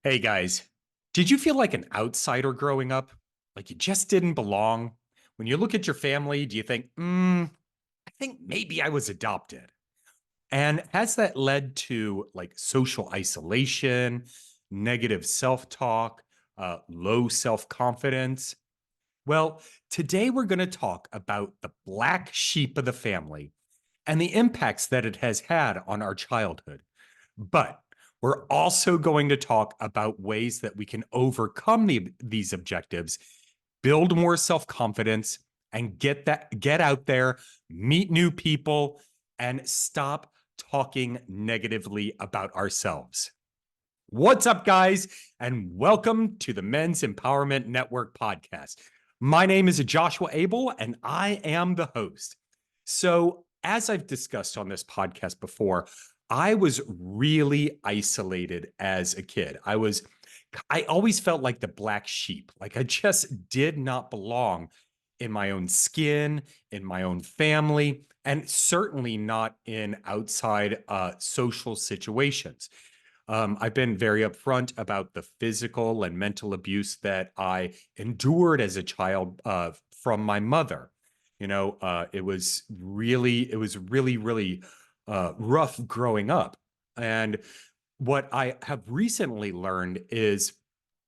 Hey guys, did you feel like an outsider growing up? Like you just didn't belong? When you look at your family, do you think, I think maybe I was adopted? And has that led to like social isolation, negative self talk, low self confidence? Well, today we're going to talk about the black sheep of the family and the impacts that it has had on our childhood. But we're also going to talk about ways that we can overcome these objectives, build more self-confidence, and get out there, meet new people, and stop talking negatively about ourselves. What's up, guys? And welcome to the Men's Empowerment Network podcast. My name is Joshua Abel, and I am the host. So, as I've discussed on this podcast before, I was really isolated as a kid. I always felt like the black sheep, like I just did not belong in my own skin, in my own family, and certainly not in outside social situations. I've been very upfront about the physical and mental abuse that I endured as a child from my mother. It was really rough growing up. And what I have recently learned is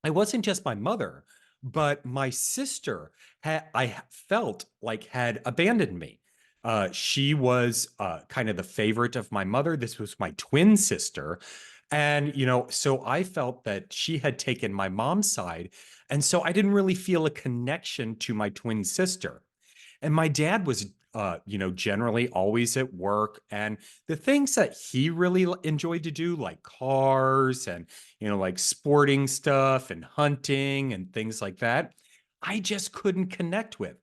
it wasn't just my mother, but my sister I felt like had abandoned me. She was kind of the favorite of my mother. This was my twin sister. And, so I felt that she had taken my mom's side. And so I didn't really feel a connection to my twin sister. And my dad was, generally always at work. And the things that he really enjoyed to do, like cars and, like sporting stuff and hunting and things like that, I just couldn't connect with.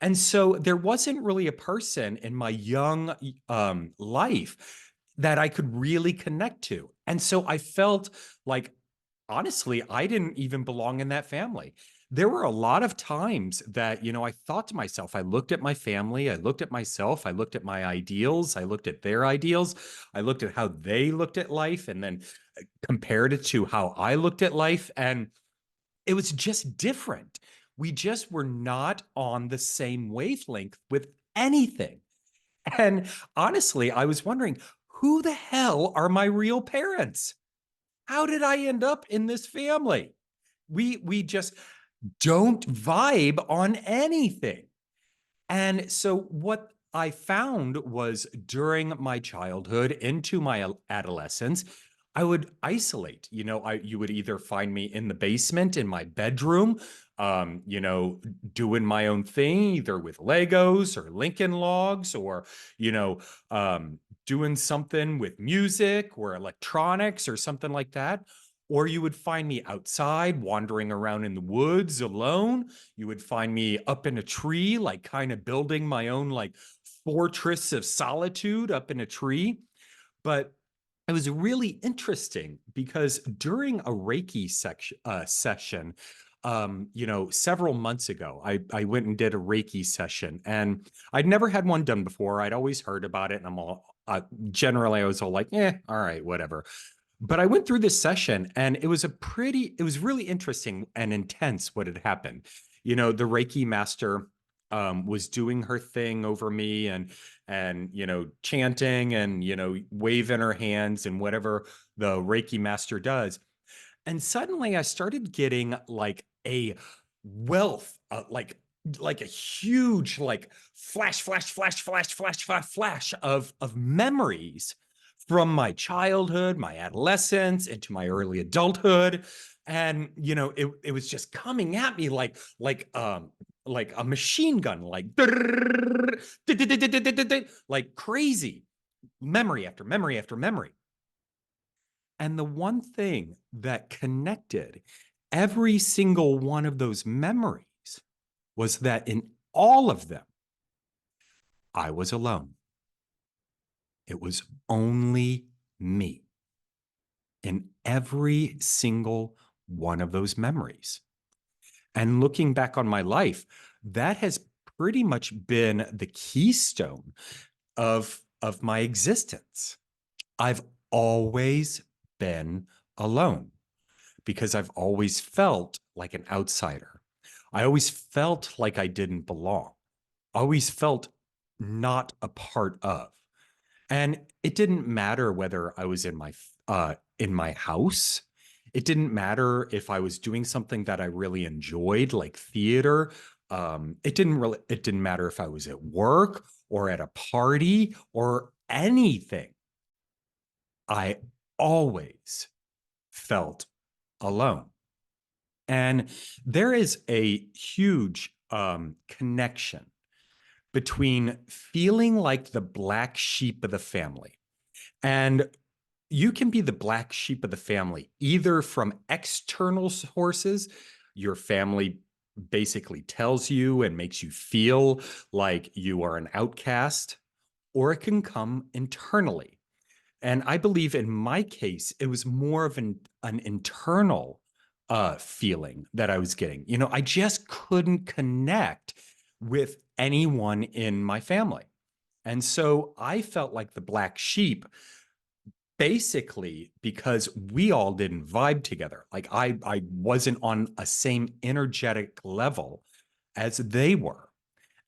And so there wasn't really a person in my young life that I could really connect to. And so I felt like, honestly, I didn't even belong in that family. There were a lot of times that, I thought to myself, I looked at my family, I looked at myself, I looked at my ideals, I looked at their ideals, I looked at how they looked at life, and then compared it to how I looked at life. And it was just different. We just were not on the same wavelength with anything. And honestly, I was wondering, who the hell are my real parents? How did I end up in this family? We just don't vibe on anything. And so what I found was during my childhood into my adolescence, I would isolate. You would either find me in the basement in my bedroom, doing my own thing, either with Legos or Lincoln Logs, or you know, doing something with music or electronics or something like that. Or you would find me outside wandering around in the woods alone. You would find me up in a tree, like kind of building my own like fortress of solitude up in a tree. But it was really interesting because during a Reiki session, several months ago, I went and did a Reiki session, and I'd never had one done before. I'd always heard about it, and I'm all generally I was all like, all right, whatever. But I went through this session and it was really interesting and intense what had happened. The Reiki master was doing her thing over me and chanting and waving her hands and whatever the Reiki master does. And suddenly I started getting like a wealth, like a huge like flash of memories from my childhood, my adolescence, into my early adulthood. And it was just coming at me like a machine gun, like crazy, memory after memory after memory. And the one thing that connected every single one of those memories was that in all of them, I was alone. It was only me in every single one of those memories. And looking back on my life, that has pretty much been the keystone of my existence. I've always been alone. because I've always felt like an outsider. I always felt like I didn't belong. Always felt not a part of. And it didn't matter whether I was in my house. It didn't matter if I was doing something that I really enjoyed, like theater. It didn't matter if I was at work or at a party or anything. I always felt alone. And there is a huge connection between feeling like the black sheep of the family. And you can be the black sheep of the family either from external sources, your family basically tells you and makes you feel like you are an outcast, or it can come internally. And I believe in my case, it was more of an internal feeling that I was getting. I just couldn't connect with anyone in my family. And so I felt like the black sheep basically because we all didn't vibe together. Like I wasn't on a same energetic level as they were.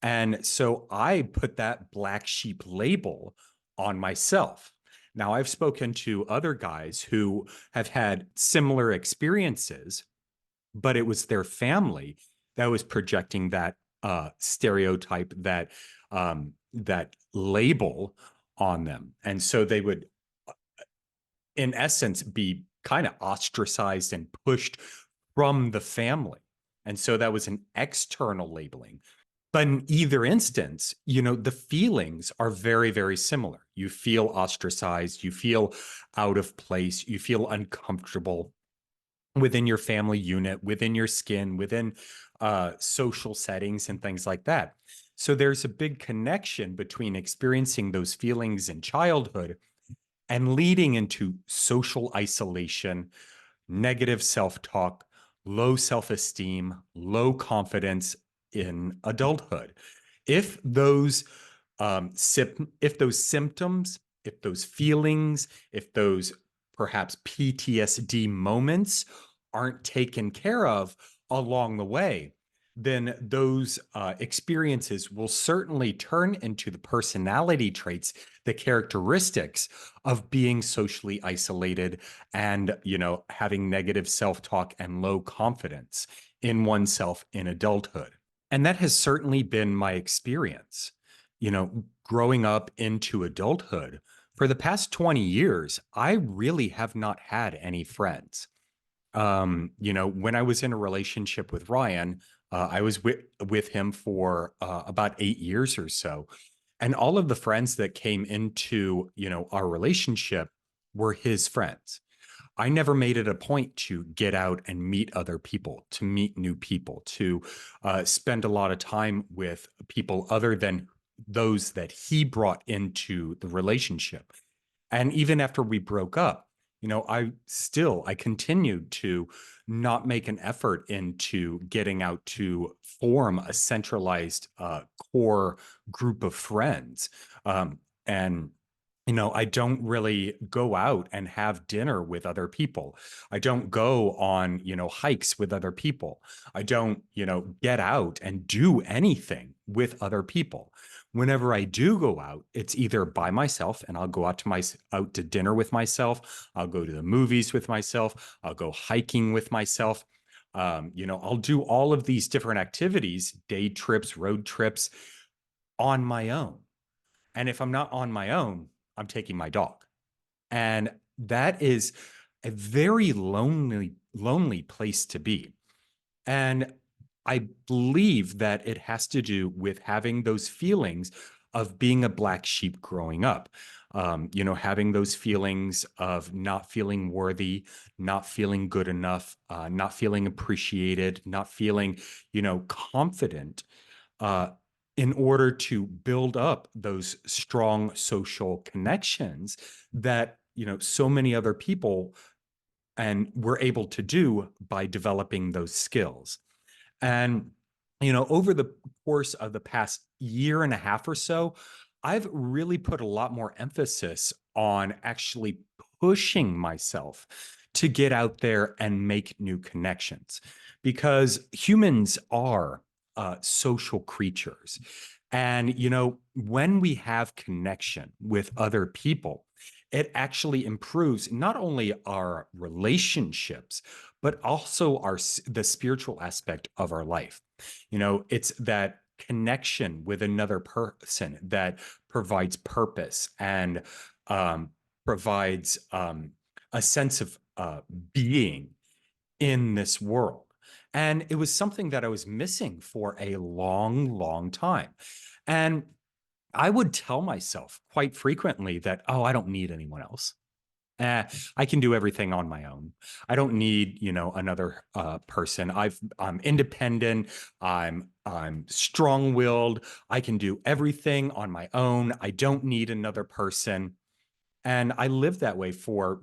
And so I put that black sheep label on myself. Now, I've spoken to other guys who have had similar experiences, but it was their family that was projecting that stereotype, that label on them. And so they would, in essence, be kind of ostracized and pushed from the family. And so that was an external labeling. But in either instance, the feelings are very, very similar. You feel ostracized, you feel out of place, you feel uncomfortable within your family unit, within your skin, within social settings and things like that. So there's a big connection between experiencing those feelings in childhood and leading into social isolation, negative self talk, low self esteem, low confidence in adulthood. If those if those symptoms, if those feelings, if those perhaps PTSD moments aren't taken care of along the way, then those experiences will certainly turn into the personality traits, the characteristics of being socially isolated and, having negative self-talk and low confidence in oneself in adulthood. And that has certainly been my experience, growing up into adulthood. For the past 20 years, I really have not had any friends. When I was in a relationship with Ryan, I was with him for about 8 years or so. And all of the friends that came into, our relationship were his friends. I never made it a point to get out and meet other people, to meet new people, to spend a lot of time with people other than those that he brought into the relationship. And even after we broke up, I continued to not make an effort into getting out to form a centralized core group of friends. And I don't really go out and have dinner with other people. I don't go on, hikes with other people. I don't, get out and do anything with other people. Whenever I do go out, it's either by myself and I'll go out to dinner with myself. I'll go to the movies with myself. I'll go hiking with myself. I'll do all of these different activities, day trips, road trips on my own. And if I'm not on my own, I'm taking my dog. And that is a very lonely place to be. And I believe that it has to do with having those feelings of being a black sheep growing up. Having those feelings of not feeling worthy, not feeling good enough, not feeling appreciated, not feeling, confident uh, in order to build up those strong social connections that so many other people and were able to do by developing those skills. And over the course of the past year and a half or so, I've really put a lot more emphasis on actually pushing myself to get out there and make new connections because humans are social creatures. And, when we have connection with other people, it actually improves not only our relationships, but also the spiritual aspect of our life. It's that connection with another person that provides purpose and um, provides a sense of being in this world. And it was something that I was missing for a long, long time. And I would tell myself quite frequently that, oh, I don't need anyone else. I can do everything on my own. I don't need, another person. I'm independent. I'm strong-willed. I can do everything on my own. I don't need another person. And I lived that way for,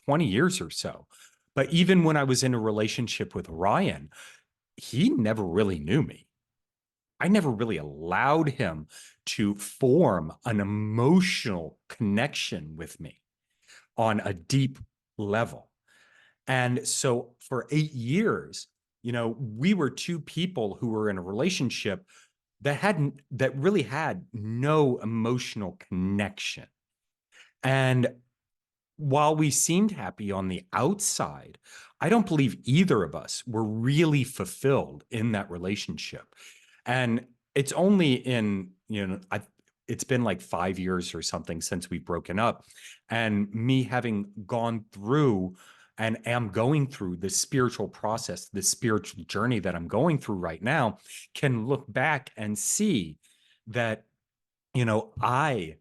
20 years or so. But even when I was in a relationship with Ryan, he never really knew me. I never really allowed him to form an emotional connection with me on a deep level. And so for 8 years, we were two people who were in a relationship that really had no emotional connection. And while we seemed happy on the outside, I don't believe either of us were really fulfilled in that relationship. And it's only it's been like 5 years or something since we've broken up. And me having gone through and am going through this spiritual process, this spiritual journey that I'm going through right now, can look back and see that, I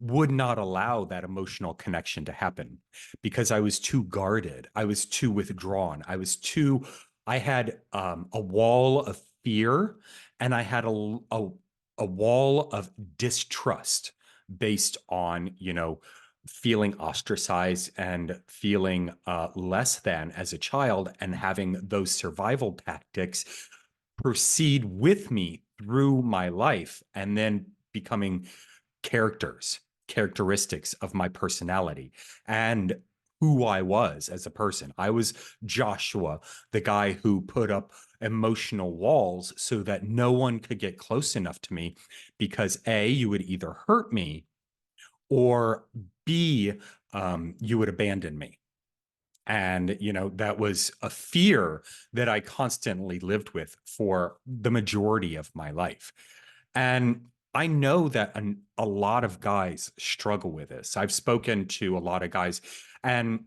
would not allow that emotional connection to happen because I was too guarded. I was too withdrawn. I had a wall of fear and I had a wall of distrust based on, feeling ostracized and feeling less than as a child and having those survival tactics proceed with me through my life and then becoming characteristics of my personality and who I was as a person. I was Joshua, the guy who put up emotional walls so that no one could get close enough to me because A, you would either hurt me or B, you would abandon me. And, that was a fear that I constantly lived with for the majority of my life. And I know that a lot of guys struggle with this. I've spoken to a lot of guys. And,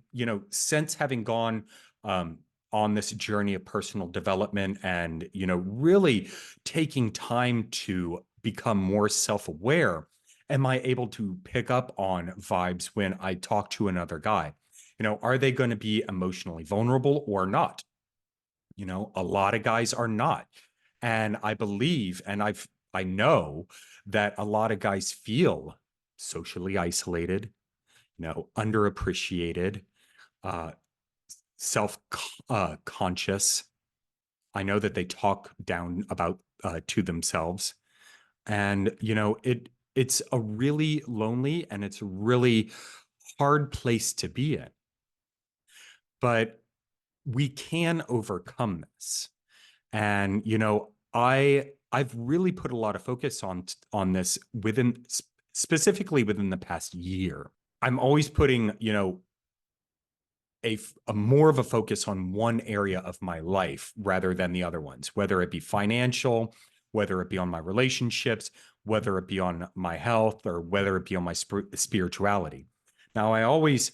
since having gone on this journey of personal development and, really taking time to become more self aware, am I able to pick up on vibes when I talk to another guy? Are they going to be emotionally vulnerable or not? A lot of guys are not. And I believe, and I know that a lot of guys feel socially isolated, underappreciated, uh, self conscious. I know that they talk down about to themselves, and it's a really lonely and it's a really hard place to be in. But we can overcome this. And I've really put a lot of focus on this specifically within the past year. I'm always putting, a more of a focus on one area of my life rather than the other ones, whether it be financial, whether it be on my relationships, whether it be on my health, or whether it be on my spirituality. Now, I always,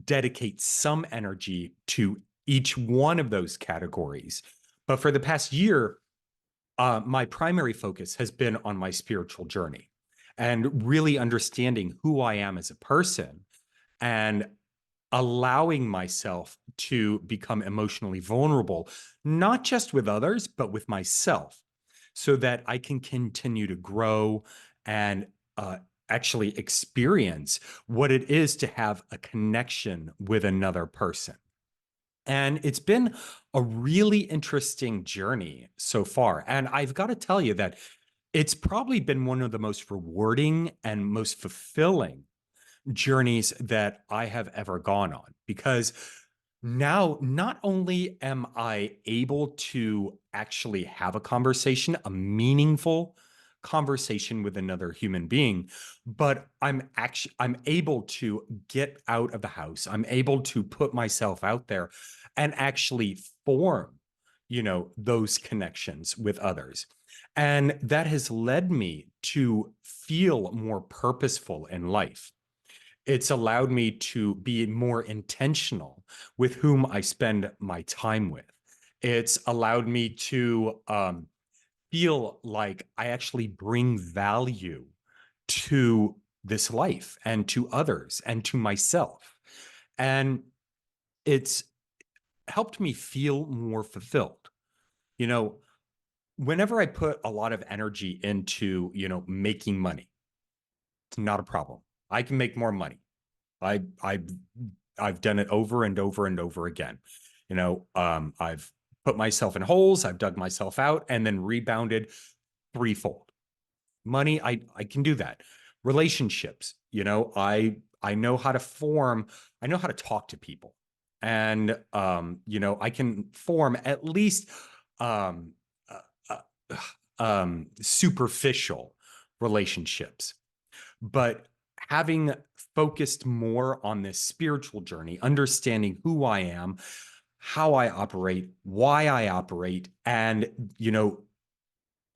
dedicate some energy to each one of those categories. But for the past year, my primary focus has been on my spiritual journey and really understanding who I am as a person and allowing myself to become emotionally vulnerable, not just with others, but with myself, so that I can continue to grow and actually experience what it is to have a connection with another person. And it's been a really interesting journey so far. And I've got to tell you that it's probably been one of the most rewarding and most fulfilling journeys that I have ever gone on, because now not only am I able to actually have a conversation, a meaningful conversation with another human being, but I'm able to get out of the house. I'm able to put myself out there and actually form, those connections with others. And that has led me to feel more purposeful in life. It's allowed me to be more intentional with whom I spend my time with. It's allowed me to feel like I actually bring value to this life and to others and to myself. And it's helped me feel more fulfilled. You know, Whenever I put a lot of energy into, making money, it's not a problem. I can make more money. I I I've done it over and over and over again. I've put myself in holes, I've dug myself out, and then rebounded threefold. Money, I can do that. Relationships, I know how to form, I know how to talk to people. And I can form at least um uh, superficial relationships. But having focused more on this spiritual journey, understanding who I am, how I operate, why I operate, and,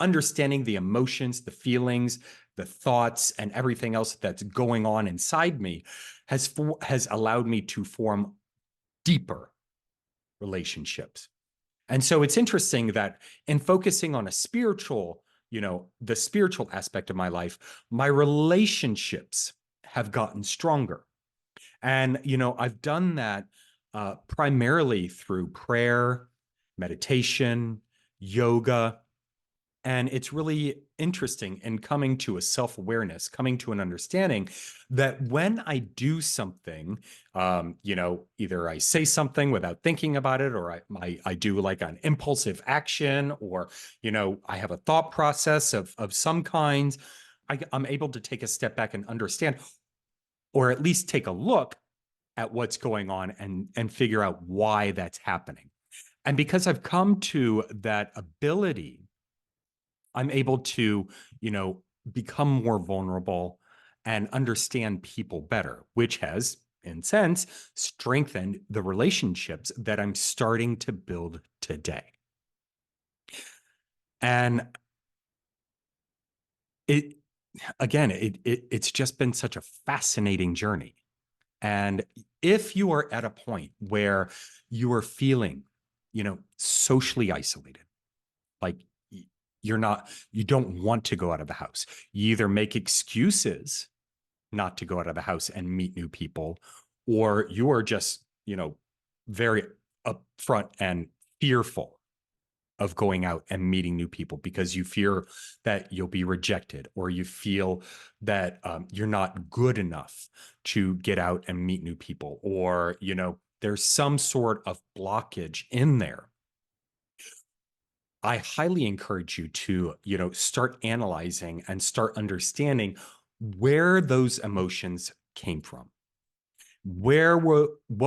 understanding the emotions, the feelings, the thoughts, and everything else that's going on inside me has allowed me to form deeper relationships. And so it's interesting that in focusing on the spiritual aspect of my life, my relationships have gotten stronger. And, I've done that primarily through prayer, meditation, yoga. And it's really interesting in coming to a self-awareness, coming to an understanding that when I do something, either I say something without thinking about it, or I do like an impulsive action, or, I have a thought process of some kinds, I'm able to take a step back and understand, or at least take a look at what's going on and figure out why that's happening. And because I've come to that ability, I'm able to, become more vulnerable and understand people better, which has, in sense, strengthened the relationships that I'm starting to build today. And it, again, it's just been such a fascinating journey. And if you are at a point where you are feeling, socially isolated, like you don't want to go out of the house. You either make excuses not to go out of the house and meet new people, or you are just, very upfront and fearful of going out and meeting new people because you fear that you'll be rejected, or you feel that you're not good enough to get out and meet new people, or, there's some sort of blockage in there. I highly encourage you to, start analyzing and start understanding where those emotions came from. What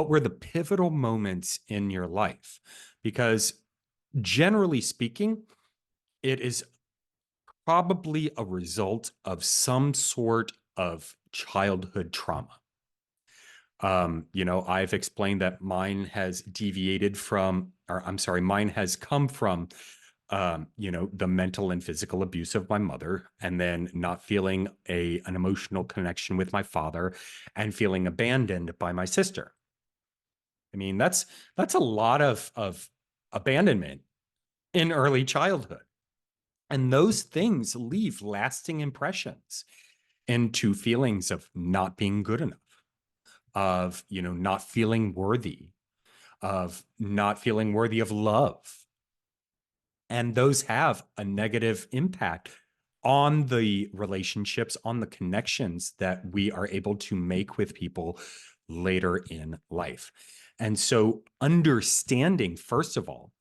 were the pivotal moments in your life? Because generally speaking, it is probably a result of some sort of childhood trauma. I've explained that mine has deviated from, or I'm sorry, mine has come from the mental and physical abuse of my mother, and then not feeling an emotional connection with my father, and feeling abandoned by my sister. I mean, that's a lot of abandonment in early childhood. And those things leave lasting impressions into feelings of not being good enough, of, not feeling worthy, of not feeling worthy of love. And those have a negative impact on the relationships, on the connections that we are able to make with people later in life. And so understanding, first of all,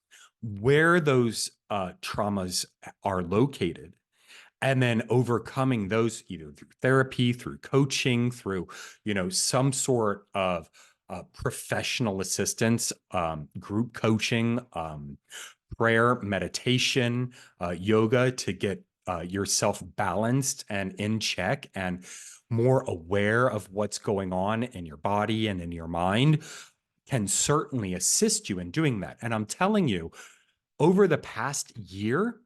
where those traumas are located, and then overcoming those either through therapy, through coaching, through, some sort of professional assistance, group coaching, prayer, meditation, yoga to get yourself balanced and in check and more aware of what's going on in your body and in your mind can certainly assist you in doing that. And I'm telling you, over the past year,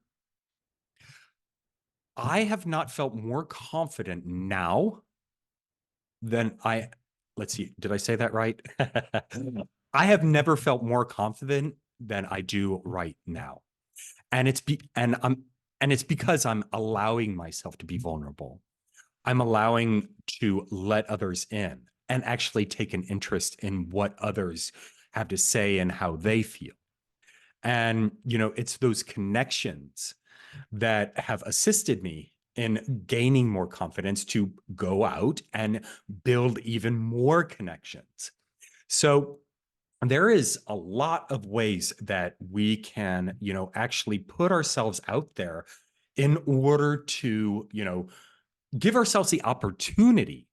I have not felt more confident now than let's see, did I say that right? I have never felt more confident than I do right now. And it's because I'm allowing myself to be vulnerable. I'm allowing to let others in and actually take an interest in what others have to say and how they feel. And, it's those connections that have assisted me in gaining more confidence to go out and build even more connections. So there is a lot of ways that we can, actually put ourselves out there in order to, give ourselves the opportunity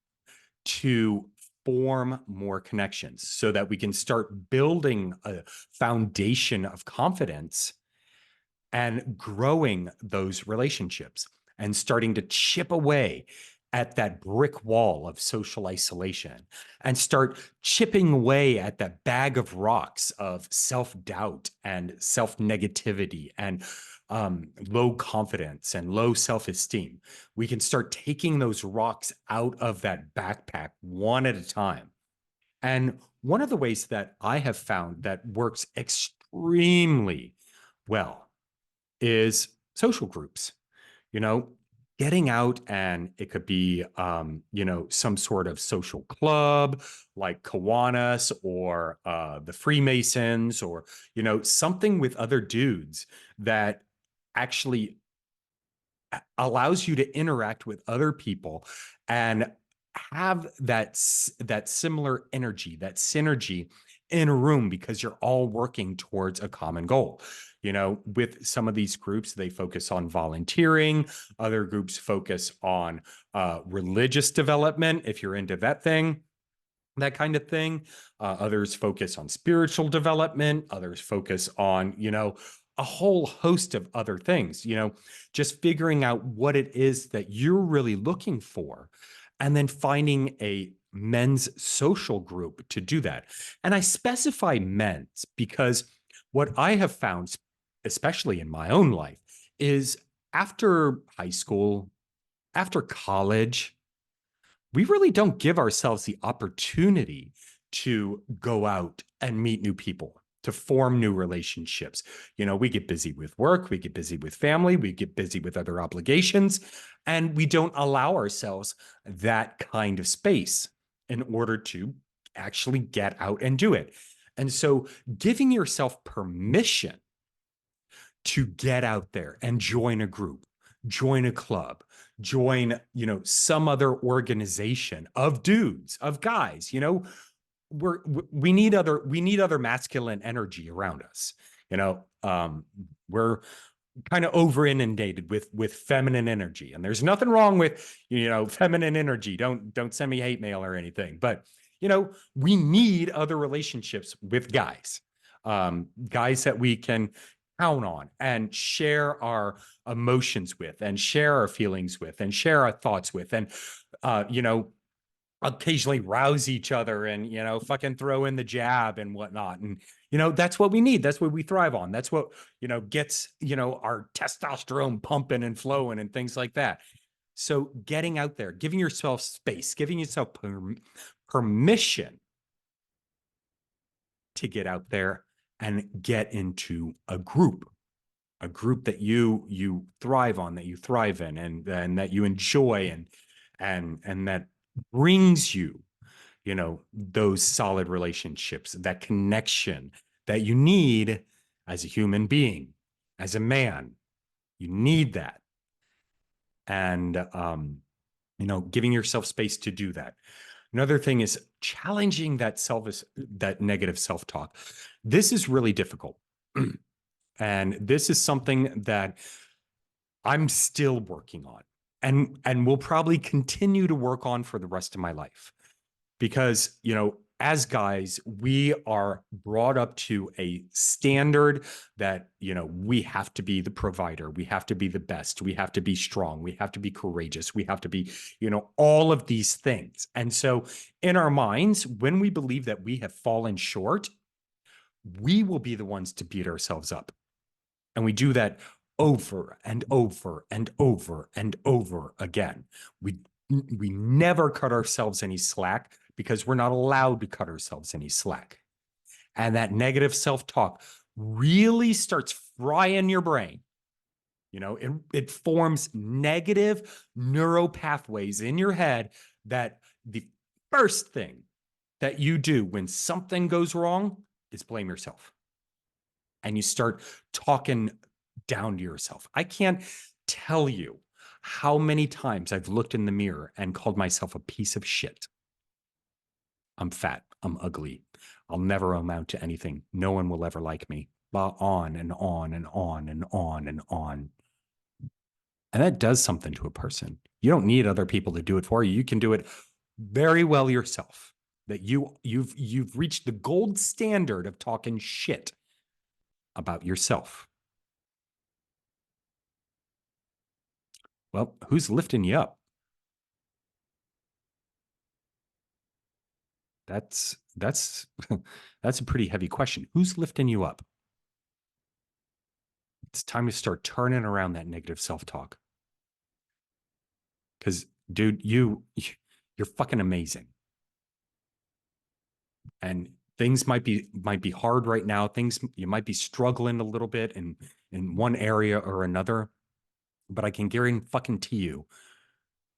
to form more connections so that we can start building a foundation of confidence and growing those relationships and starting to chip away at that brick wall of social isolation and start chipping away at that bag of rocks of self-doubt and self-negativity and low confidence and low self-esteem. We can start taking those rocks out of that backpack one at a time. And one of the ways that I have found that works extremely well is social groups, you know, getting out, and it could be, some sort of social club like Kiwanis or the Freemasons or, something with other dudes that actually allows you to interact with other people and have that similar energy, that synergy in a room because you're all working towards a common goal. With some of these groups, they focus on volunteering. Other groups focus on religious development, if you're into that kind of thing. Others focus on spiritual development. Others focus on, a whole host of other things, just figuring out what it is that you're really looking for, and then finding a men's social group to do that. And I specify men's because what I have found, especially in my own life, is after high school, after college, we really don't give ourselves the opportunity to go out and meet new people, to form new relationships. We get busy with work, we get busy with family, we get busy with other obligations, and we don't allow ourselves that kind of space in order to actually get out and do it. And so giving yourself permission to get out there and join a group, join a club, join, some other organization of dudes, of guys, we need other masculine energy around us. We're kind of over inundated with feminine energy, and there's nothing wrong with, feminine energy. Don't send me hate mail or anything, but we need other relationships with guys, guys that we can count on and share our emotions with and share our feelings with and share our thoughts with, and occasionally rouse each other and, fucking throw in the jab and whatnot. And, that's what we need. That's what we thrive on. That's what, gets, our testosterone pumping and flowing and things like that. So getting out there, giving yourself space, giving yourself permission to get out there and get into a group that you thrive on, that you thrive in, and that you enjoy, and that brings you, those solid relationships, that connection that you need as a human being, as a man. You need that. And, giving yourself space to do that. Another thing is challenging that negative self-talk. This is really difficult. And this is something that I'm still working on, and will probably continue to work on for the rest of my life. Because, as guys, we are brought up to a standard that, we have to be the provider, we have to be the best, we have to be strong, we have to be courageous, we have to be, all of these things. And so in our minds, when we believe that we have fallen short, we will be the ones to beat ourselves up. And we do that over and over and over and over again. We never cut ourselves any slack because we're not allowed to cut ourselves any slack. And that negative self-talk really starts frying your brain. It forms negative neural pathways in your head that the first thing that you do when something goes wrong is blame yourself. And you start talking down to yourself. I can't tell you how many times I've looked in the mirror and called myself a piece of shit. I'm fat. I'm ugly. I'll never amount to anything. No one will ever like me. On and on and on and on and on. And that does something to a person. You don't need other people to do it for you. You can do it very well yourself. That you've reached the gold standard of talking shit about yourself. Well, who's lifting you up? That's that's that's a pretty heavy question. Who's lifting you up? It's time to start turning around that negative self-talk. Because, dude, you're fucking amazing. And things might be hard right now. Things, you might be struggling a little bit in one area or another, but I can guarantee you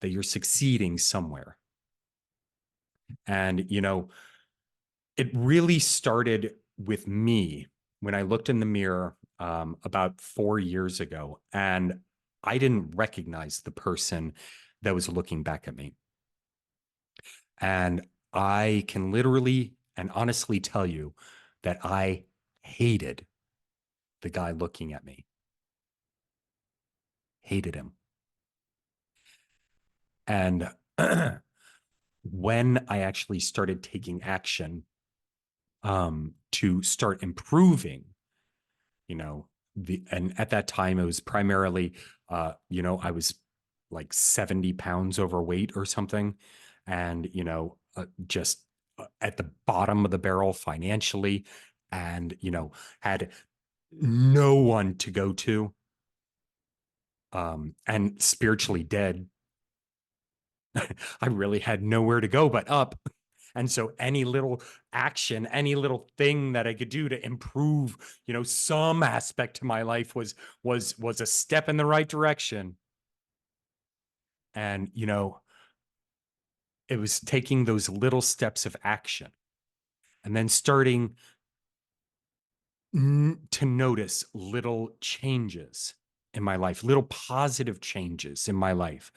that you're succeeding somewhere. And it really started with me when I looked in the mirror about 4 years ago, and I didn't recognize the person that was looking back at me. And I can literally and honestly tell you that I hated the guy looking at me. Hated him. And when I actually started taking action to start improving, and at that time it was primarily, I was like 70 pounds overweight or something, and just at the bottom of the barrel financially, and had no one to go to, and spiritually dead. I really had nowhere to go but up. And so any little action, any little thing that I could do to improve, some aspect to my life was a step in the right direction. And, it was taking those little steps of action and then starting to notice little changes in my life, little positive changes in my life.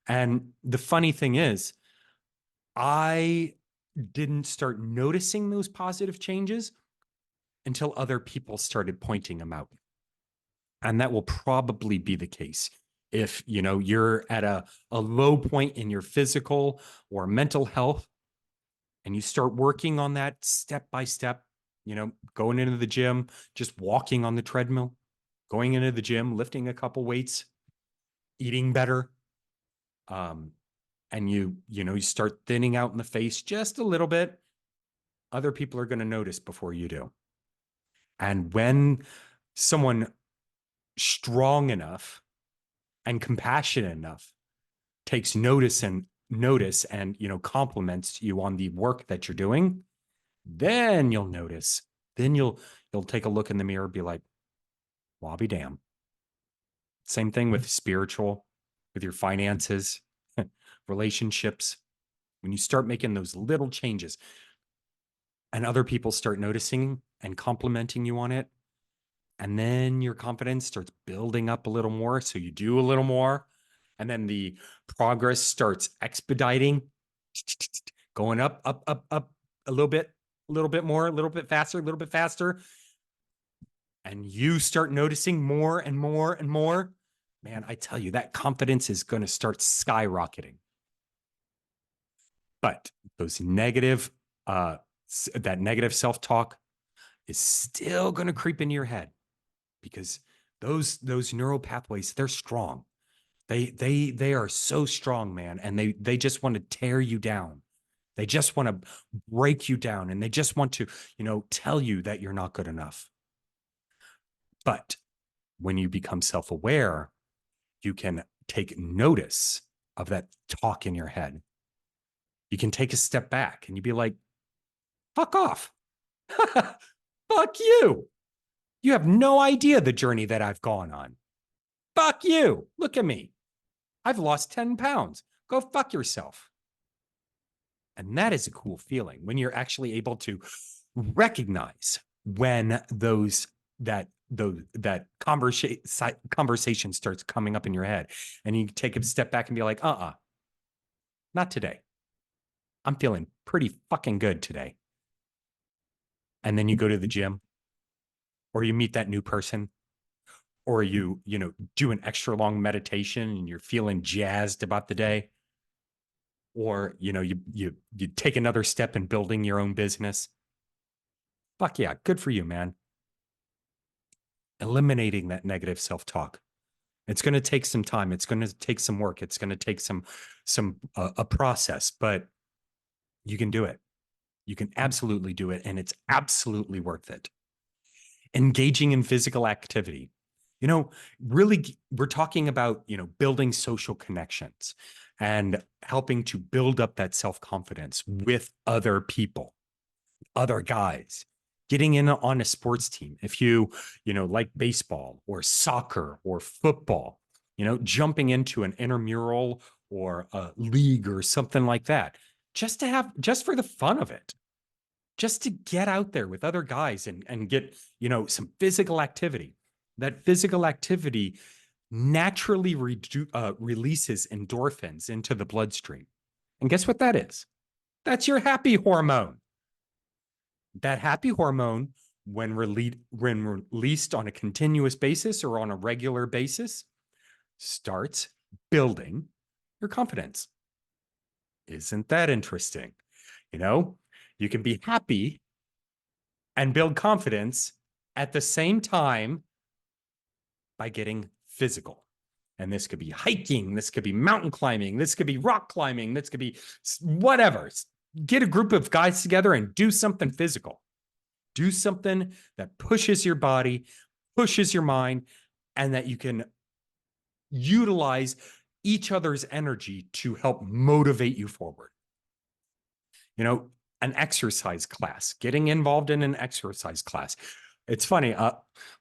And the funny thing is, I didn't start noticing those positive changes until other people started pointing them out. And that will probably be the case if you're at a low point in your physical or mental health, and you start working on that step by step, going into the gym, just walking on the treadmill, going into the gym, lifting a couple weights, eating better, and you start thinning out in the face just a little bit, other people are going to notice before you do. And when someone strong enough and compassionate enough takes notice and compliments you on the work that you're doing, then you'll notice. Then you'll take a look in the mirror and be like, well, I'll be damned. Same thing with spiritual, with your finances, relationships. When you start making those little changes and other people start noticing and complimenting you on it, and then your confidence starts building up a little more. So you do a little more, and then the progress starts expediting, going up, a little bit more, a little bit faster, a little bit faster. And you start noticing more and more and more. man, I tell you, that confidence is going to start skyrocketing. But those negative, that negative self-talk is still going to creep into your head because those neural pathways, they're strong. They are so strong, man, and they just want to tear you down. They just want to break you down, and they just want to, tell you that you're not good enough. But when you become self-aware, you can take notice of that talk in your head. You can take a step back and you'd be like, fuck off. Fuck you. You have no idea the journey that I've gone on. Fuck you. Look at me. I've lost 10 pounds. Go fuck yourself. And that is a cool feeling when you're actually able to recognize when that conversation starts coming up in your head, and you take a step back and be like, not today. I'm feeling pretty fucking good today. And then you go to the gym, or you meet that new person, or you do an extra long meditation and you're feeling jazzed about the day, or you take another step in building your own business. Fuck yeah, good for you, man. Eliminating that negative self-talk. It's going to take some time. It's going to take some work. It's going to take some a process, but you can do it. You can absolutely do it, and it's absolutely worth it. Engaging in physical activity. Really, we're talking about, building social connections and helping to build up that self-confidence with other people, other guys, getting in on a sports team. If you like baseball or soccer or football, jumping into an intramural or a league or something like that, just for the fun of it, just to get out there with other guys and get, some physical activity. That physical activity naturally releases endorphins into the bloodstream. And guess what that is? That's your happy hormone. That happy hormone, when released on a continuous basis or on a regular basis, starts building your confidence. Isn't that interesting? You can be happy and build confidence at the same time by getting physical. And this could be hiking, this could be mountain climbing, this could be rock climbing, this could be whatever. Get a group of guys together and do something physical. Do something that pushes your body, pushes your mind, and that you can utilize each other's energy to help motivate you forward. An exercise class, getting involved in an exercise class. It's funny,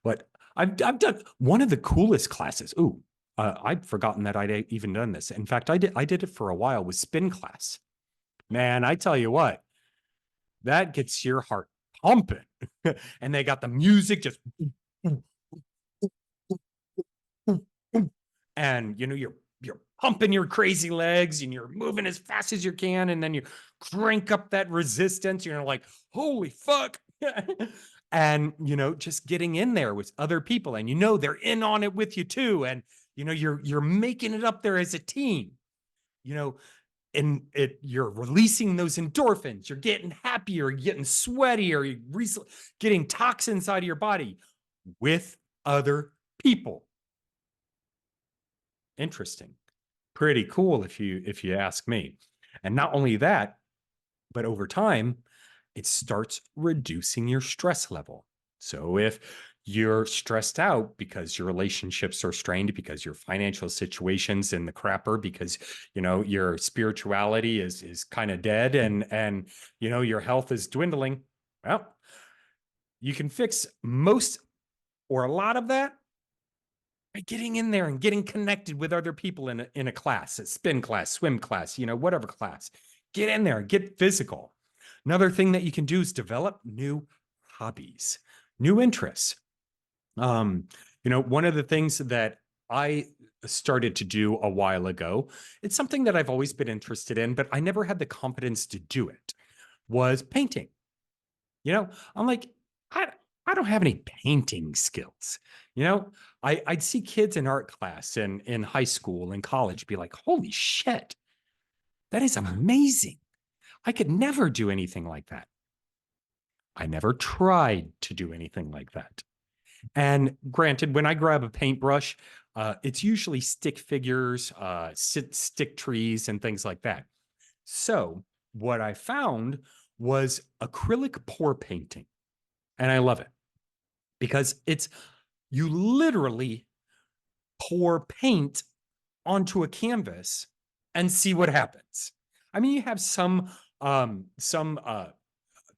but I've done one of the coolest classes. I'd forgotten that I'd even done this. In fact, I did it for a while with spin class. Man, I tell you what, that gets your heart pumping. And they got the music just, and you're pumping your crazy legs and you're moving as fast as you can, and then you crank up that resistance. You're like, holy fuck. And just getting in there with other people, and they're in on it with you too, and you're making it up there as a team, and you're releasing those endorphins. You're getting happier, you're getting sweatier, you're getting toxins out of your body with other people. Interesting. Pretty cool if you ask me. And not only that, but over time, it starts reducing your stress level. So if you're stressed out because your relationships are strained, because your financial situation's in the crapper, because your spirituality is kind of dead, and your health is dwindling, well, you can fix most or a lot of that by getting in there and getting connected with other people in a class, a spin class, swim class, whatever class. Get in there and get physical. Another thing that you can do is develop new hobbies, new interests. One of the things that I started to do a while ago, it's something that I've always been interested in, but I never had the confidence to do it, was painting. I'm like, I don't have any painting skills. You know, I'd see kids in art class in high school and college be like, holy shit, that is amazing. I could never do anything like that. I never tried to do anything like that. And granted, when I grab a paintbrush, it's usually stick figures, stick trees, and things like that. So what I found was acrylic pour painting. And I love it because it's you literally pour paint onto a canvas and see what happens. I mean, you have some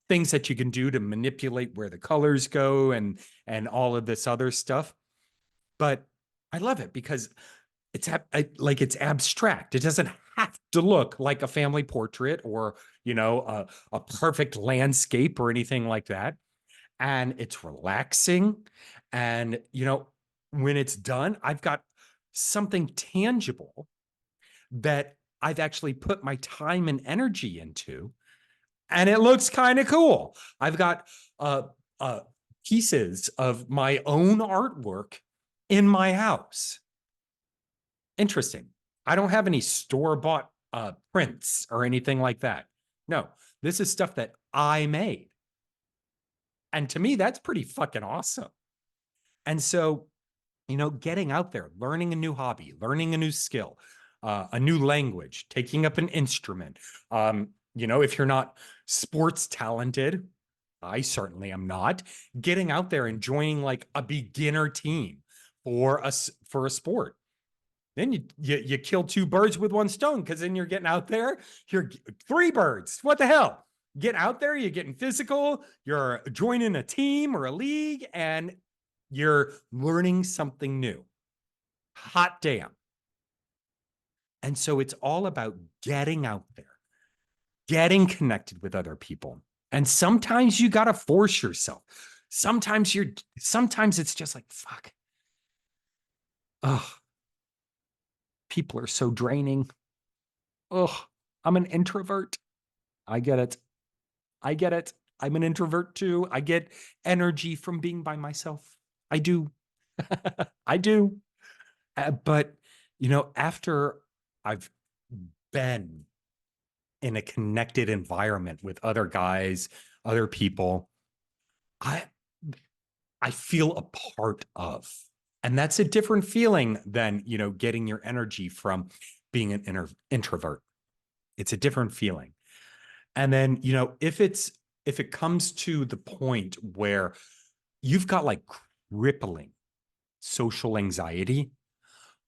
things that you can do to manipulate where the colors go and all of this other stuff. But I love it because like it's abstract. It doesn't have to look like a family portrait or a perfect landscape or anything like that. And it's relaxing. And when it's done, I've got something tangible that I've actually put my time and energy into, and it looks kind of cool. I've got uh, uh, pieces of my own artwork in my house. Interesting. I don't have any store-bought prints or anything like that. No, this is stuff that I made. And to me, that's pretty fucking awesome. And so, getting out there, learning a new hobby, learning a new skill, a new language, taking up an instrument. If you're not sports talented, I certainly am not, getting out there and joining like a beginner team for a sport. Then you kill two birds with one stone, because then you're getting out there, you're three birds. What the hell? Get out there, you're getting physical, you're joining a team or a league, and you're learning something new. Hot damn. And so it's all about getting out there, getting connected with other people. And sometimes you got to force yourself. Sometimes it's just like, fuck. Oh, people are so draining. Oh, I'm an introvert. I get it. I get it. I'm an introvert too. I get energy from being by myself. I do. I do. But, after I've been in a connected environment with other guys, other people, I I feel a part of. And that's a different feeling than, getting your energy from being an introvert. It's a different feeling. And then, if it comes to the point where you've got like crippling social anxiety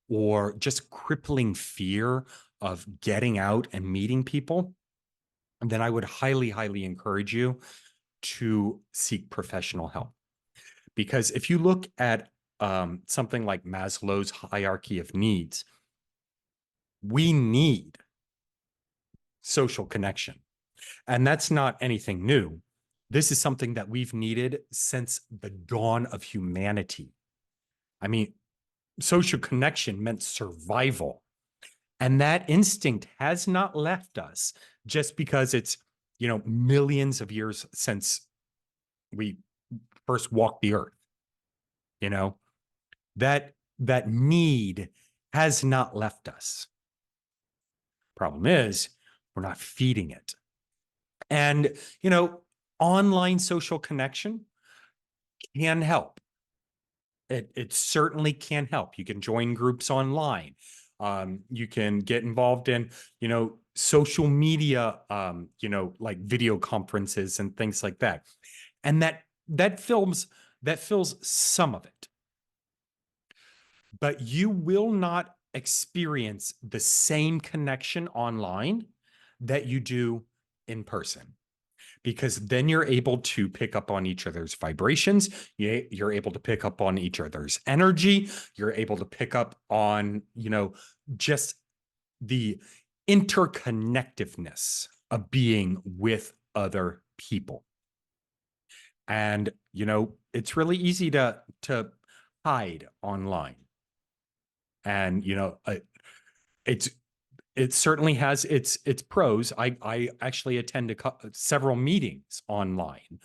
or just crippling fear of getting out and meeting people, then I would highly, highly encourage you to seek professional help. Because if you look at something like Maslow's hierarchy of needs, we need social connection. And that's not anything new. This is something that we've needed since the dawn of humanity. I mean, social connection meant survival. And that instinct has not left us just because it's, millions of years since we first walked the earth. You know, that need has not left us. Problem is, we're not feeding it. And, online social connection can help. It certainly can help. You can join groups online. You can get involved in, social media, like video conferences and things like that. And that fills some of it. But you will not experience the same connection online that you do in person, because then you're able to pick up on each other's vibrations. You're able to pick up on each other's energy. You're able to pick up on, just the interconnectiveness of being with other people. And, it's really easy to hide online. And, it's it certainly has its pros. I actually attend several meetings online,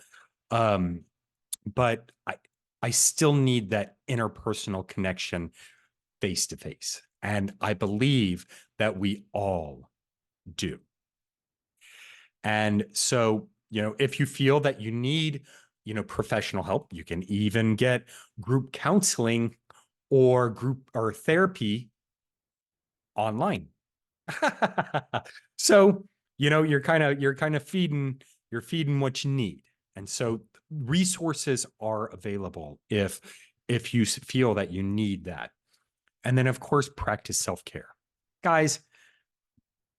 but I still need that interpersonal connection face to face. And I believe that we all do. And so, if you feel that you need, professional help, you can even get group counseling or group or therapy online. So, you're kind of feeding what you need. And so resources are available if you feel that you need that. And then of course practice self-care. Guys,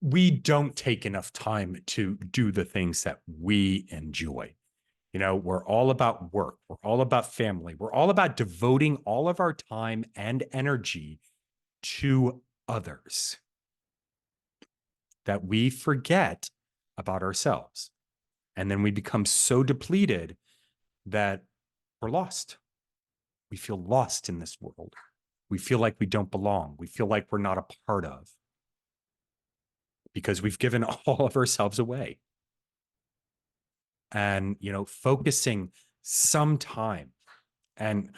we don't take enough time to do the things that we enjoy. We're all about work. We're all about family. We're all about devoting all of our time and energy to others that we forget about ourselves. And then we become so depleted that we're lost. We feel lost in this world. We feel like we don't belong. We feel like we're not a part of because we've given all of ourselves away. And, focusing some time. And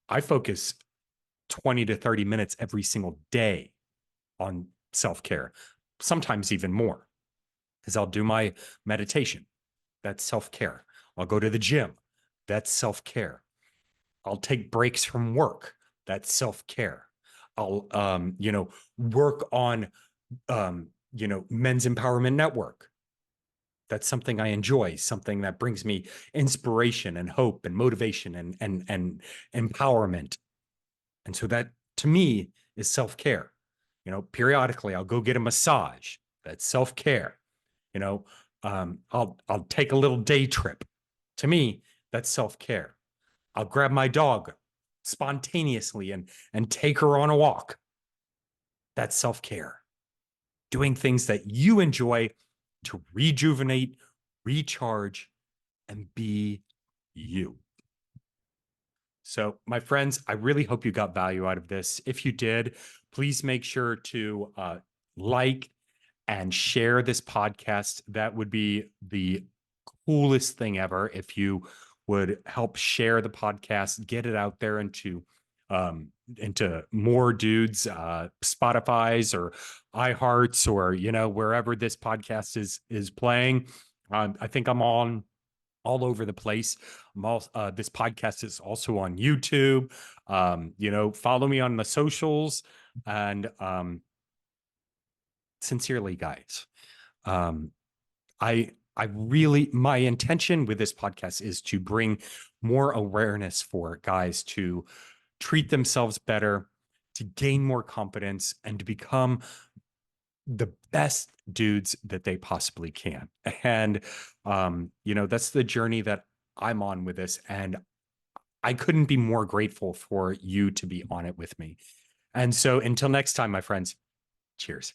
I focus 20 to 30 minutes every single day on self-care, sometimes even more, because I'll do my meditation. That's self-care. I'll go to the gym. That's self-care. I'll take breaks from work. That's self-care. I'll, work on, Men's Empowerment Network. That's something I enjoy, something that brings me inspiration and hope and motivation and empowerment. And so that to me is self-care. Periodically I'll go get a massage. That's self-care. I'll take a little day trip. To me, that's self-care. I'll grab my dog spontaneously and take her on a walk. That's self-care. Doing things that you enjoy to rejuvenate, recharge, and be you. So, my friends, I really hope you got value out of this. If you did, please make sure to like and share this podcast. That would be the coolest thing ever if you would help share the podcast, get it out there into more dudes, Spotify's or iHearts or wherever this podcast is playing. I think I'm on all over the place. This podcast is also on YouTube. Follow me on the socials and sincerely, guys. I really, my intention with this podcast is to bring more awareness for guys to treat themselves better, to gain more confidence, and to become the best dudes that they possibly can. And, that's the journey that I'm on with this. And I couldn't be more grateful for you to be on it with me. And so until next time, my friends, cheers.